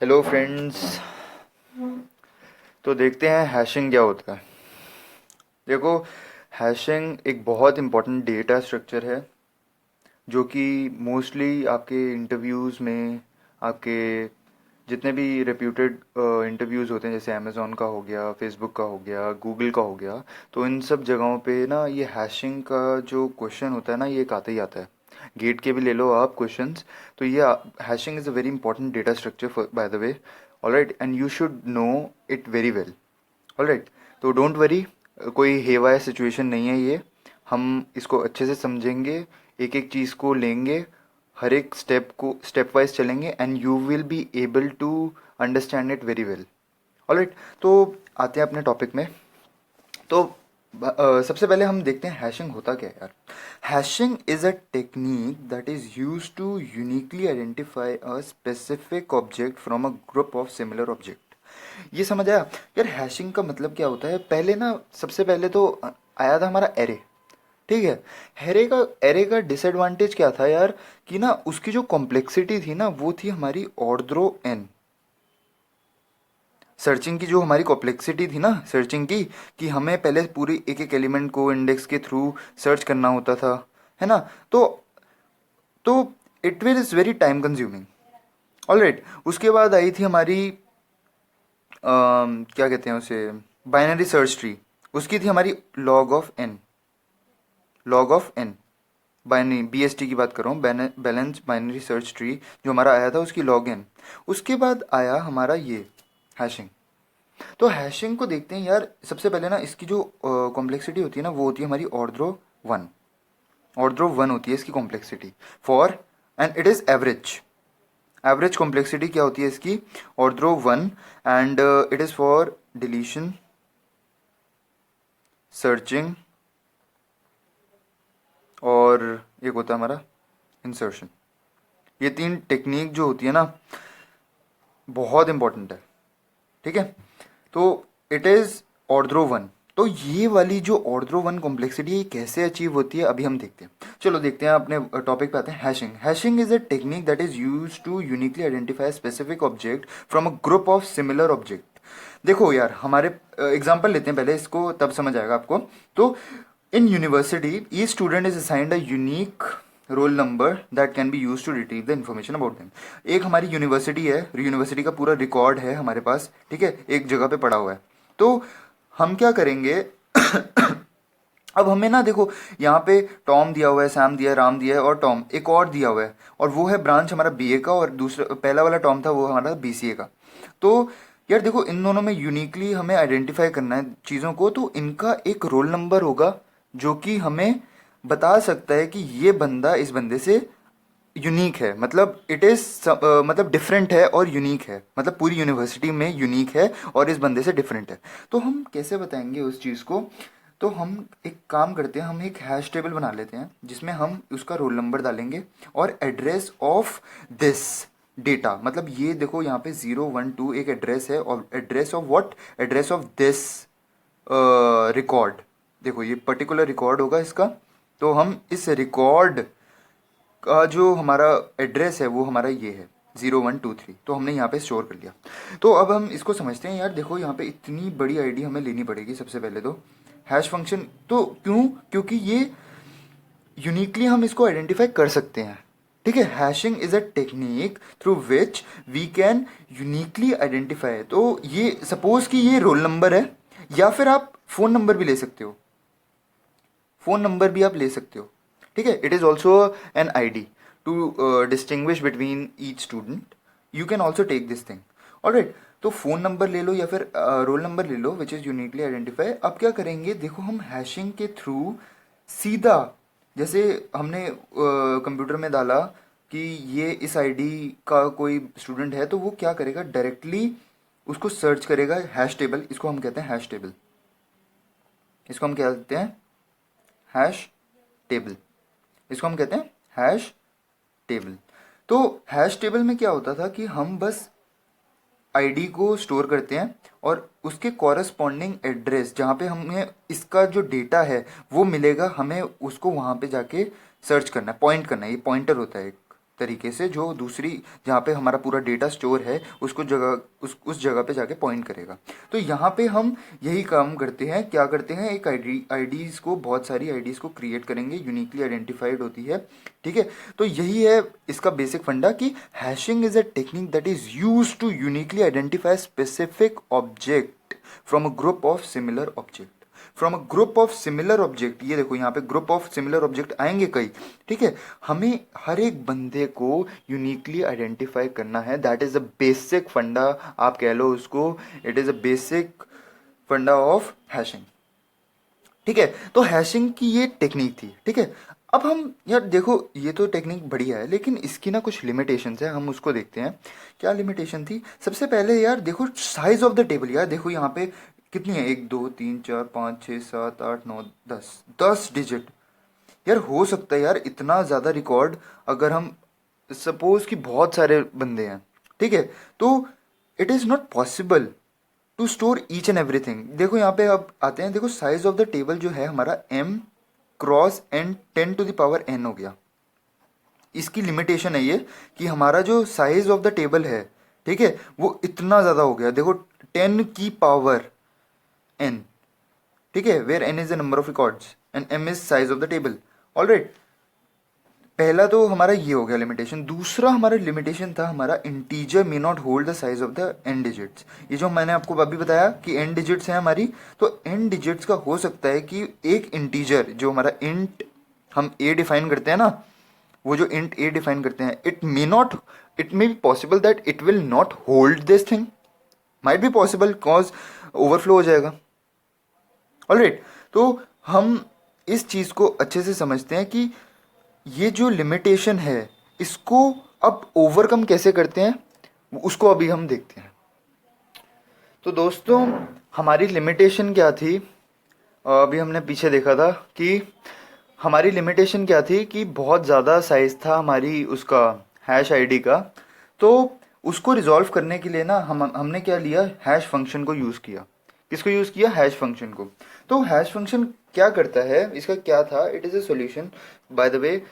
Hello friends. तो देखते हैं हैशिंग क्या होता है। देखो, हैशिंग एक बहुत इंपॉर्टेंट डेटा स्ट्रक्चर है जो कि मोस्टली आपके इंटरव्यूज़ में, आपके जितने भी रेप्यूटेड इंटरव्यूज़ होते हैं, जैसे अमेज़ॉन का हो गया, फेसबुक का हो गया, गूगल का हो गया, तो इन सब जगहों पे ना ये हैशिंग का जो क्वेश्चन होता है ना, ये एक आता ही आता है। गेट के भी ले लो आप क्वेश्चंस। तो ये hashing is a very important data structure by the way. Alright, and you should know it very well. Alright, तो डोंट वरी, कोई हेवाया सिचुएशन नहीं है ये। हम इसको अच्छे से समझेंगे, एक एक चीज़ को लेंगे, हर एक स्टेप को स्टेप वाइज चलेंगे, and you will be able to understand it very well. Alright, तो आते हैं अपने टॉपिक में। तो सबसे पहले हम देखते हैं हैशिंग होता क्या है यार। Hashing is a technique that is use to uniquely identify a specific object from a group of similar object. ये समझ आया यार। हैशिंग का मतलब क्या होता है, पहले ना सबसे पहले तो आया था हमारा एरे। ठीक है। एरे का डिसएडवांटेज क्या था यार, कि ना उसकी जो कॉम्प्लेक्सिटी थी ना, वो थी हमारी ऑर्डरो एन। सर्चिंग की जो हमारी कॉम्प्लेक्सिटी थी ना सर्चिंग की, कि हमें पहले पूरी एक एक एलिमेंट को इंडेक्स के थ्रू सर्च करना होता था, है ना। तो तो it will is very time consuming. Alright, उसके बाद आई थी हमारी क्या कहते हैं उसे, बाइनरी सर्च ट्री। उसकी थी हमारी log of n. Log of n, binary BST की बात कर रहा हूँ, बैलेंस बाइनरी सर्च ट्री जो हमारा आया था, उसकी लॉग एन। उसके बाद आया हमारा ये हैशिंग। तो हैशिंग को देखते हैं यार। सबसे पहले ना इसकी जो कॉम्प्लेक्सिटी होती है ना, वो होती है हमारी ऑर्ड्रो वन। ऑर्ड्रो वन होती है इसकी complexity for, and it is average. Average complexity क्या होती है इसकी, order one, and it is for deletion, searching, और एक होता है हमारा इंसर्शन। ये तीन टेक्निक जो होती है ना, बहुत इंपॉर्टेंट है। ठीक है। तो इट इज ऑर्ड्रो वन। तो ये वाली जो ऑर्ड्रो वन कॉम्प्लेक्सिटी है, ये कैसे अचीव होती है अभी हम देखते हैं। चलो देखते हैं, अपने टॉपिक पे आते हैं। Hashing. Hashing is a technique that is use to uniquely identify specific object from a group of similar object. देखो यार, हमारे एग्जांपल लेते हैं पहले, इसको तब समझ आएगा आपको। तो in university each student is assigned a unique roll number that can be use to retrieve the information about them. एक हमारी यूनिवर्सिटी है, यूनिवर्सिटी का पूरा रिकॉर्ड है हमारे पास, ठीक है, एक जगह पे पड़ा हुआ है। तो हम क्या करेंगे अब हमें ना देखो, यहाँ पे टॉम दिया हुआ है, सैम दिया है, राम दिया है, और टॉम एक और दिया हुआ है, और वो है ब्रांच हमारा बीए का, और दूसरा पहला वाला टॉम था वो हमारा बीसीए का। तो यार देखो, इन दोनों में यूनिकली हमें आइडेंटिफाई करना है चीज़ों को। तो इनका एक रोल नंबर होगा जो कि हमें बता सकता है कि ये बंदा इस बंदे से यूनिक है, मतलब इट इज मतलब डिफरेंट है और यूनिक है, मतलब पूरी यूनिवर्सिटी में यूनिक है और इस बंदे से डिफरेंट है। तो हम कैसे बताएंगे उस चीज़ को। तो हम एक काम करते हैं, हम एक हैश टेबल बना लेते हैं जिसमें हम उसका रोल नंबर डालेंगे और एड्रेस ऑफ दिस डेटा। मतलब ये देखो, यहाँ पे 0 1 2 एक एड्रेस है, और address of what, address of this record. देखो ये पर्टिकुलर रिकॉर्ड होगा इसका। तो हम इस रिकॉर्ड का जो हमारा एड्रेस है वो हमारा ये है 0 1 2 3। तो हमने यहाँ पे स्टोर कर लिया। तो अब हम इसको समझते हैं यार। देखो यहाँ पे इतनी बड़ी आईडी हमें लेनी पड़ेगी सबसे पहले तो। हैश फंक्शन तो क्यों, क्योंकि ये यूनिकली हम इसको आइडेंटिफाई कर सकते हैं। ठीक है। Hashing is a technique through which we can uniquely identify. तो ये सपोज कि ये रोल नंबर है, या फिर आप फोन नंबर भी ले सकते हो। फोन नंबर भी आप ले सकते हो। ठीक है। It is also an I D to distinguish between each student. You can also take this thing. Alright, तो फोन नंबर ले लो या फिर रोल नंबर ले लो विच इज यूनिकली आइडेंटिफाई। अब क्या करेंगे, देखो हम हैशिंग के थ्रू सीधा, जैसे हमने कंप्यूटर में डाला कि ये इस आईडी का कोई स्टूडेंट है, तो वो क्या करेगा, डायरेक्टली उसको सर्च करेगा हैश टेबल। इसको हम कहते हैं हैश टेबल। इसको हम क्या कहते हैं, हैश टेबल। इसको हम कहते हैं हैश टेबल। तो हैश टेबल में क्या होता था कि हम बस आईडी को स्टोर करते हैं, और उसके कॉरस्पॉन्डिंग एड्रेस जहाँ पे हमें इसका जो डेटा है वो मिलेगा, हमें उसको वहाँ पे जाके सर्च करना है, पॉइंट करना है। ये पॉइंटर होता है एक। तरीके से, जो दूसरी जहाँ पे हमारा पूरा डेटा स्टोर है उसको जगह उस जगह पे जाके पॉइंट करेगा। तो यहाँ पे हम यही काम करते हैं, क्या करते हैं, एक आईडीज़ को, बहुत सारी आईडीज़ को क्रिएट करेंगे, यूनिकली आइडेंटिफाइड होती है, ठीक है। तो यही है इसका बेसिक फंडा कि hashing is a technique that is use to uniquely identify specific object from a group of similar object, from a group of similar object. ये देखो यहाँ पे ग्रुप ऑफ सिमिलर ऑब्जेक्ट आएंगे कई, ठीक है। हमें हर एक बंदे को यूनिकली आइडेंटिफाई करना है, दैट इज अ बेसिक फंडा, आप कह लो उसको, इट इज अ बेसिक फंडा ऑफ हैशिंग, ठीक है। तो हैशिंग की ये टेक्निक थी, ठीक है। अब हम यार देखो, ये तो टेक्निक बढ़िया है, लेकिन इसकी ना कुछ लिमिटेशंस है, हम उसको देखते हैं। क्या लिमिटेशन थी? सबसे पहले यार देखो साइज ऑफ द टेबल, यार देखो यहाँ पे कितनी है, 1 2 3 4 5 6 7 8 9 10, 10 डिजिट। यार हो सकता है यार इतना ज़्यादा रिकॉर्ड, अगर हम सपोज कि बहुत सारे बंदे हैं, ठीक है, तो it is not possible to store each and everything. देखो यहाँ पे अब आते हैं, देखो साइज ऑफ द टेबल जो है हमारा m क्रॉस n 10⁻n हो गया। इसकी लिमिटेशन है ये कि हमारा जो साइज ऑफ द टेबल है, ठीक है, वो इतना ज़्यादा हो गया। देखो 10⁻n, ठीक है, where n is the number of records and m is size of the table. Alright, पहला तो हमारा ये हो गया लिमिटेशन। दूसरा हमारा लिमिटेशन था हमारा integer may not hold the size of the n digits. ये जो मैंने आपको अभी बताया कि एन डिजिट्स है हमारी, तो एन डिजिट्स का हो सकता है कि एक इंटीजर जो हमारा इंट हम ए डिफाइन करते हैं ना, वो जो इंट ए डिफाइन करते हैं, it may be possible that it will not hold this thing, might be possible cause overflow हो जाएगा। ऑलराइट, तो हम इस चीज को अच्छे से समझते हैं कि ये जो लिमिटेशन है इसको अब ओवरकम कैसे करते हैं, उसको अभी हम देखते हैं। तो दोस्तों, हमारी लिमिटेशन क्या थी? अभी हमने पीछे देखा था कि हमारी लिमिटेशन क्या थी कि बहुत ज़्यादा साइज था हमारी उसका हैश आईडी का। तो उसको रिजॉल्व करने के लिए ना हमने क्या लिया, हैश फंक्शन को यूज़ किया। किसको यूज़ किया? हैश फंक्शन को। तो हैश फंक्शन क्या करता है, इसका क्या था, it is a solution. By the way,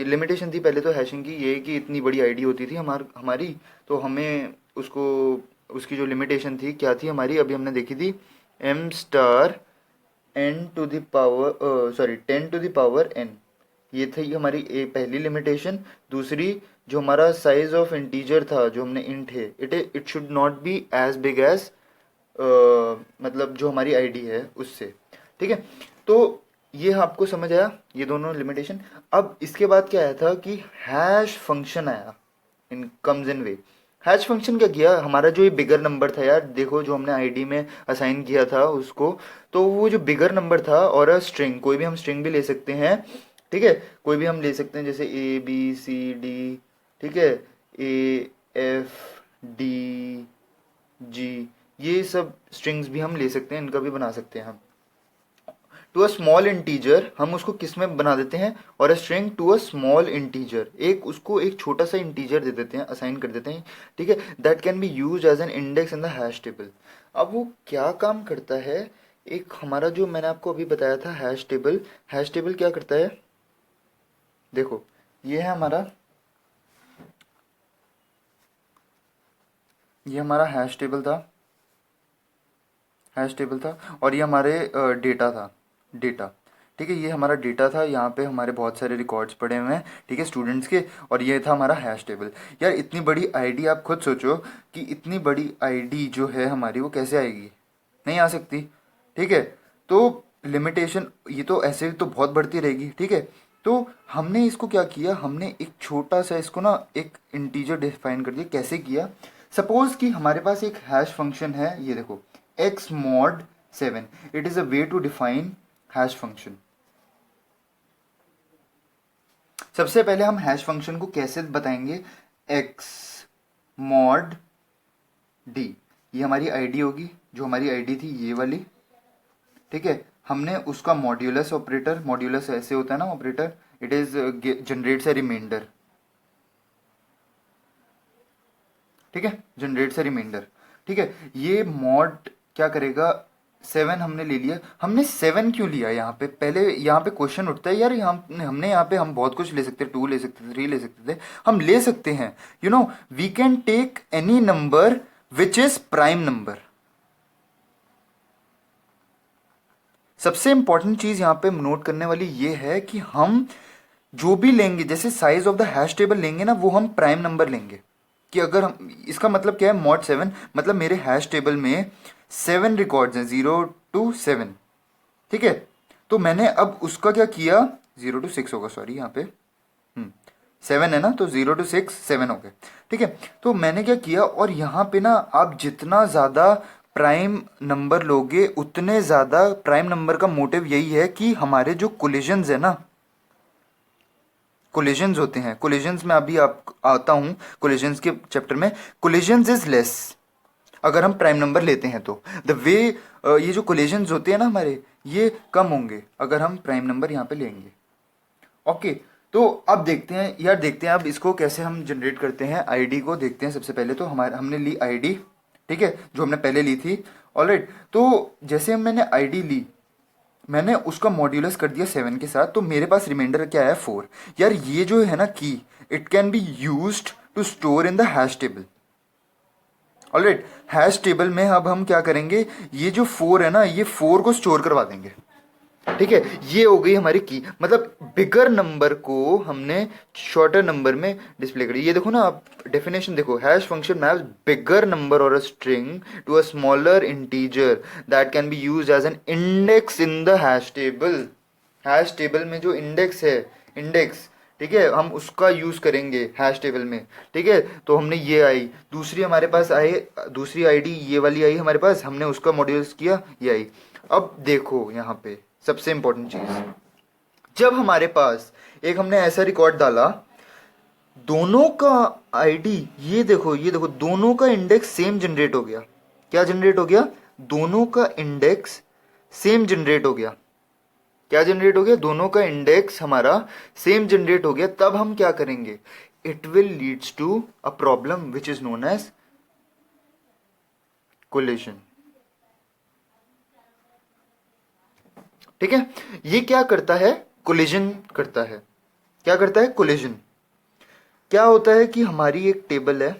limitation थी पहले तो हैशिंग की ये कि इतनी बड़ी आईडी होती थी हमारी, तो हमें उसको, उसकी जो लिमिटेशन थी क्या थी हमारी, अभी हमने देखी थी, m star n to the power, sorry 10 to the power n। ये थी हमारी पहली लिमिटेशन। दूसरी, जो हमारा साइज ऑफ इंटीजर था, जो हमने इंट है, it should not be as big as, मतलब जो हमारी आईडी है उससे, ठीक है। तो ये आपको समझ आया, ये दोनों लिमिटेशन। अब इसके बाद क्या आया था कि हैश फंक्शन आया, in comes in way. Hash function क्या किया, हमारा जो ये बिगर नंबर था यार, देखो जो हमने आईडी में असाइन किया था उसको, तो वो जो बिगर नंबर था और स्ट्रिंग, कोई भी हम स्ट्रिंग भी ले सकते हैं, ठीक है, कोई भी हम ले सकते हैं, जैसे ABCD, ठीक है, AFDG, ये सब स्ट्रिंग्स भी हम ले सकते हैं, इनका भी बना सकते हैं हम। टू अ स्मॉल इंटीजर हम उसको किस में बना देते हैं, और a string to a small integer, एक उसको एक छोटा सा इंटीजर दे देते हैं, असाइन कर देते हैं, ठीक है, that can be use as an index in the hash table. अब वो क्या काम करता है, एक हमारा जो मैंने आपको अभी बताया था हैश टेबल, हैश टेबल क्या करता है, देखो ये है हमारा, ये हमारा हैश टेबल था, हैश टेबल था, और ये हमारे डेटा था, डेटा, ठीक है, ये हमारा डेटा था, यहाँ पे हमारे बहुत सारे रिकॉर्ड्स पड़े हुए हैं, ठीक है, स्टूडेंट्स के, और ये था हमारा हैश टेबल। यार इतनी बड़ी आईडी, आप खुद सोचो कि इतनी बड़ी आईडी जो है हमारी, वो कैसे आएगी, नहीं आ सकती, ठीक है। तो लिमिटेशन ये तो ऐसे तो बहुत बढ़ती रहेगी, ठीक है। तो हमने इसको क्या किया, हमने एक छोटा सा इसको ना एक इंटीजर डिफाइन कर दिया। कैसे किया, सपोज कि हमारे पास एक हैश फंक्शन है, ये देखो x mod 7, it is a way to define hash function। सबसे पहले हम हैश फंक्शन को कैसे बताएंगे, x mod d, ये हमारी आईडी होगी, जो हमारी आईडी थी ये वाली, ठीक है। हमने उसका मॉड्यूलस ऑपरेटर, मॉड्यूलस ऐसे होता है ना operator, it is generates a remainder, ठीक है, जनरेट्स अ रिमाइंडर, ठीक है। ये मॉड क्या करेगा, 7 हमने ले लिया। हमने 7 क्यों लिया यहाँ पे? पहले यहाँ पे क्वेश्चन उठता है यार, हमने यहाँ पे हम बहुत कुछ ले सकते, 2 ले सकते थे, 3 ले सकते थे, हम ले सकते हैं। You know we can take any number which is prime number. सबसे इंपॉर्टेंट चीज यहाँ पे नोट करने वाली ये है कि हम जो भी लेंगे, जैसे size of the hash table लेंगे ना, वो हम प्राइम नंबर लेंगे। कि अगर हम, इसका मतलब क्या है, मॉड 7 मतलब मेरे हैश टेबल में 7 रिकॉर्ड्स हैं, 0 to 7। ठीक है, तो मैंने अब उसका क्या किया, 0 to 6 होगा, सॉरी यहाँ पे 7 है ना, तो 0 to 6 7 हो गए। ठीक है, तो मैंने क्या किया, और यहाँ पे ना आप जितना ज़्यादा प्राइम नंबर लोगे उतने ज़्यादा, प्राइम नंबर का मोटिव यही है कि हमारे जो कोलिजन्स है ना, कोलिजन्स होते हैं, कोलिजन्स में अभी आप आता हूँ कोलिजन्स के चैप्टर में, कोलिजन्स इज लेस अगर हम प्राइम नंबर लेते हैं तो। द वे ये जो कोलिजन्स होते हैं ना हमारे, ये कम होंगे अगर हम प्राइम नंबर यहाँ पे लेंगे। ओके, तो अब देखते हैं यार, देखते हैं अब इसको कैसे हम जनरेट करते हैं। आईडी को देखते हैं सबसे पहले। तो हमारे हमने ली आईडी, ठीक है, जो हमने पहले ली थी। ऑलराइट, तो जैसे मैंने आईडी ली, मैंने उसका मॉड्यूलस कर दिया 7 के साथ, तो मेरे पास रिमाइंडर क्या है, 4। यार ये जो है ना की, it can be used to store in the hash table. Alright, hash table में अब हम क्या करेंगे, ये जो 4 है ना, ये 4 को स्टोर करवा देंगे। ठीक है, ये हो गई हमारी की, मतलब बिगर नंबर को हमने शॉर्टर नंबर में डिस्प्ले करी। ये देखो ना आप, डेफिनेशन देखो, hash function maps bigger number और a string to a smaller integer that can be used as an index in the hash table. Hash table में जो इंडेक्स है, इंडेक्स, ठीक है, हम उसका यूज करेंगे हैश टेबल में। ठीक है, तो हमने ये आई, दूसरी हमारे पास आई, दूसरी आईडी ये वाली आई हमारे पास, हमने उसका मॉड्यूल्स किया, ये आई। अब देखो यहाँ पे सबसे इंपॉर्टेंट चीज, जब हमारे पास एक हमने ऐसा रिकॉर्ड डाला, दोनों का आईडी, ये देखो, ये देखो, दोनों का इंडेक्स सेम जनरेट हो गया। क्या जनरेट हो गया? दोनों का इंडेक्स सेम जनरेट हो गया। क्या जनरेट हो गया? दोनों का इंडेक्स हमारा सेम जनरेट हो गया। तब हम क्या करेंगे, it will leads to a problem which is known as collision. ठीक है, ये क्या करता है, कोलिजन करता है। क्या करता है? कोलिजन। क्या होता है कि हमारी एक टेबल है,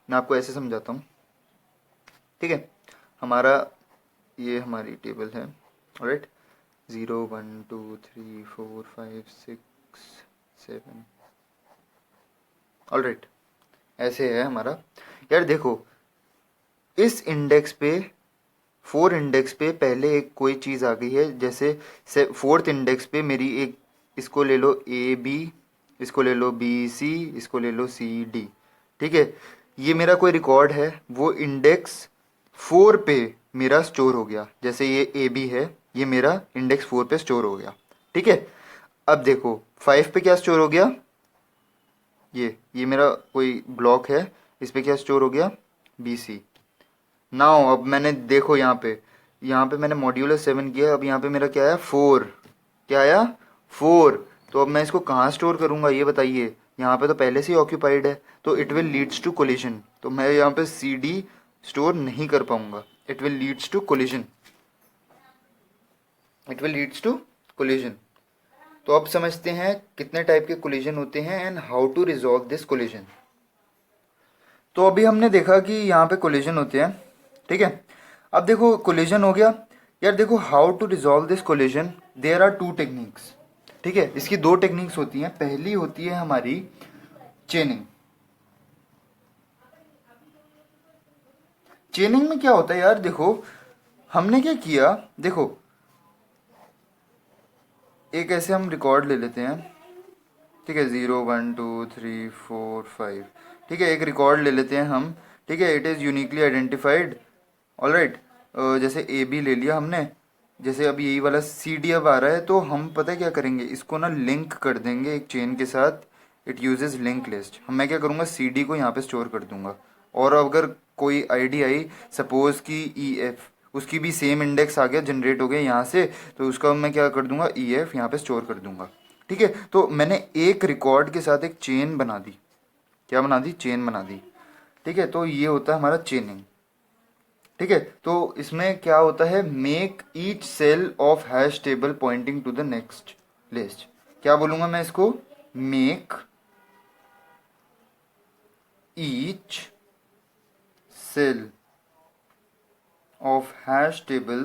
मैं आपको ऐसे समझाता हूं। ठीक है, हमारा ये हमारी टेबल है, ऑलराइट, 0 1 2 3 4 5 6 7, ऑलराइट, ऐसे है हमारा। यार देखो, इस इंडेक्स पे, 4 इंडेक्स पे पहले एक कोई चीज़ आ गई है, जैसे 4th इंडेक्स पे मेरी एक, इसको ले लो ए बी, इसको ले लो बी सी, इसको ले लो सी डी। ठीक है, ये मेरा कोई रिकॉर्ड है, वो इंडेक्स 4 पे मेरा स्टोर हो गया। जैसे ये ए बी है, ये मेरा इंडेक्स 4 पे स्टोर हो गया। ठीक है, अब देखो 5 पे क्या स्टोर हो गया, ये मेरा कोई ब्लॉक है, इस पे क्या स्टोर हो गया, बी सी। नाउ अब मैंने देखो यहाँ पे मैंने मॉड्यूलर 7 किया, अब यहाँ पे मेरा क्या आया, 4। क्या आया? 4। तो अब मैं इसको कहाँ स्टोर करूँगा ये बताइए? यहाँ पे तो पहले से ही ऑक्यूपाइड है, तो it will leads to collision. तो मैं यहाँ पे सी डी स्टोर नहीं कर पाऊंगा, it will leads to collision, it will leads to collision. तो अब समझते हैं कितने टाइप के कोलिजन होते हैं and how to resolve this collision. तो अभी हमने देखा कि यहाँ पे कोलिजन होते हैं। ठीक है, अब देखो कोलिजन हो गया। यार देखो, how to resolve this collision, there are 2 techniques. ठीक है, इसकी 2 टेक्निक्स होती हैं। पहली होती है हमारी चेनिंग। चेनिंग में क्या होता है यार, देखो हमने क्या किया, देखो एक ऐसे हम रिकॉर्ड ले लेते हैं। ठीक है, 0 1 2 3 4 5, ठीक है, एक रिकॉर्ड ले लेते हैं हम। ठीक है, it is uniquely identified, alright. जैसे ए बी ले लिया हमने, जैसे अब यही वाला सी डी अब आ रहा है, तो हम पता है क्या करेंगे, इसको ना लिंक कर देंगे एक चेन के साथ। It uses link list. मैं क्या करूँगा, सी डी को यहाँ पे स्टोर कर दूंगा, और अगर कोई आईडी आई, सपोज कि ई एफ, उसकी भी सेम इंडेक्स आ गया, जनरेट हो गया यहाँ से, तो उसका मैं क्या कर दूंगा, ई एफ यहाँ पे स्टोर कर दूंगा। ठीक है, तो मैंने एक रिकॉर्ड के साथ एक चेन बना दी। क्या बना दी? चेन बना दी। ठीक है, तो ये होता है हमारा चेनिंग। ठीक है, तो इसमें क्या होता है, make each cell of hash table pointing to the next list. क्या बोलूंगा मैं इसको, make each cell of hash table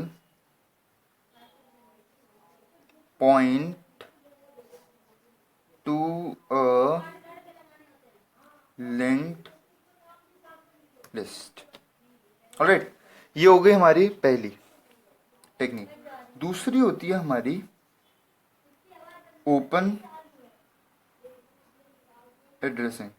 point to a linked list. Alright, ये हो गई हमारी पहली टेक्निक। दूसरी होती है हमारी ओपन एड्रेसिंग।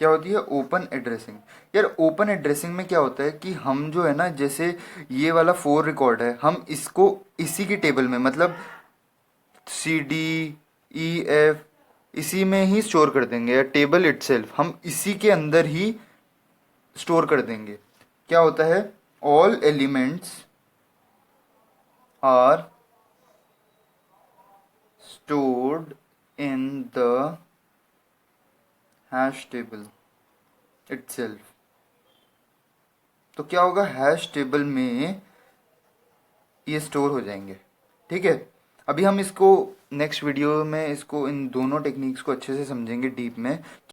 क्या होती है, ओपन एड्रेसिंग। यार ओपन एड्रेसिंग में क्या होता है कि हम जो है ना, जैसे ये वाला 4 रिकॉर्ड है, हम इसको इसी की टेबल में, मतलब CD, E, F, इसी में ही स्टोर कर देंगे, या टेबल इटसेल्फ हम इसी के अंदर ही स्टोर कर देंगे। क्या होता है, all elements are stored in the hash table itself. तो क्या होगा, हैश टेबल में ये स्टोर हो जाएंगे। ठीक है, अभी हम इसको नेक्स्ट वीडियो में इसको इन दोनों टेक्निक्स को अच्छे से समझेंगे डीप में।